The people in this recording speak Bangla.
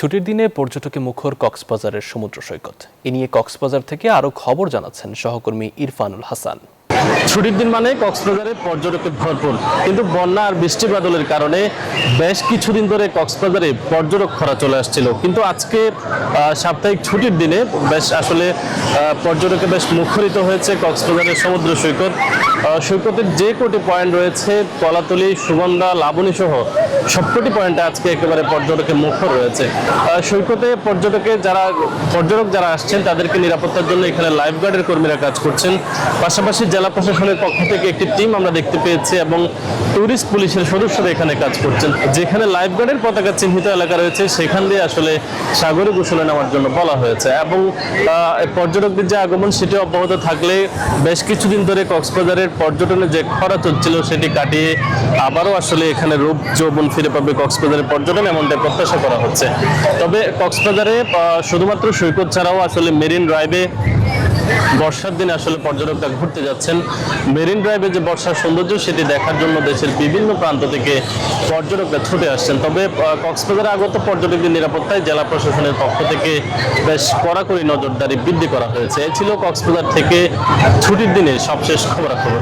ছুটির দিনে পর্যটকে মুখর কক্সবাজারের সমুদ্র সৈকত। এ নিয়ে কক্সবাজার থেকে আরও খবর জানাচ্ছেন সহকর্মী ইরফানুল হাসান। ছুটির দিন মানে কক্সবাজারে পর্যটকে ভরপুর, কিন্তু বন্যা আর বৃষ্টি বাদলের কারণে বেশ কিছুদিন ধরে কক্সবাজারে পর্যটক খরা চলে আসছিল। কিন্তু আজকে সাপ্তাহিক ছুটির দিনে বেশ আসলে পর্যটকে বেশ মুখরিত হয়েছে কক্সবাজারের সমুদ্র সৈকত। সৈকতের যে কটি পয়েন্ট রয়েছে, কলাতলি, সুগন্ধা, লাবণী সহ সবকটি পয়েন্টে আজকে একেবারে পর্যটকে মুখর রয়েছে। সৈকতে পর্যটক যারা আসছেন তাদেরকে নিরাপত্তার জন্য এখানে লাইফ গার্ডের কর্মীরা কাজ করছেন। পাশাপাশি জেলা প্রশাসনের পক্ষ থেকে একটি টিম আমরা দেখতে পেয়েছি এবং ট্যুরিস্ট পুলিশের সদস্যরা এখানে কাজ করছেন। যেখানে লাইফ গার্ডের পতাকা চিহ্নিত এলাকা রয়েছে সেখান দিয়ে আসলে সাগরে গোসলে নেওয়ার জন্য বলা হয়েছে এবং পর্যটকদের যে আগমন সেটি অব্যাহত থাকলে বেশ কিছুদিন ধরে কক্সবাজারের পর্যটনের যে খরা চলছিল সেটি কাটিয়ে আবারও আসলে এখানে রূপ যৌবন ফিরে পাবে কক্সবাজারের পর্যটন, এমনটাই প্রত্যাশা করা হচ্ছে। তবে কক্সবাজারে শুধুমাত্র সৈকত ছাড়াও আসলে মেরিন ড্রাইভে বর্ষার দিনে আসলে পর্যটকরা ঘুরতে যাচ্ছেন। মেরিন ড্রাইভে যে বর্ষার সৌন্দর্য সেটি দেখার জন্য দেশের বিভিন্ন প্রান্ত থেকে পর্যটকরা ছুটে আসছেন। তবে কক্সবাজারে আগত পর্যটকদের নিরাপত্তায় জেলা প্রশাসনের পক্ষ থেকে বেশ কড়াকড়ি নজরদারি বৃদ্ধি করা হয়েছে। এ ছিল কক্সবাজার থেকে ছুটির দিনে সবশেষ খবরাখবর।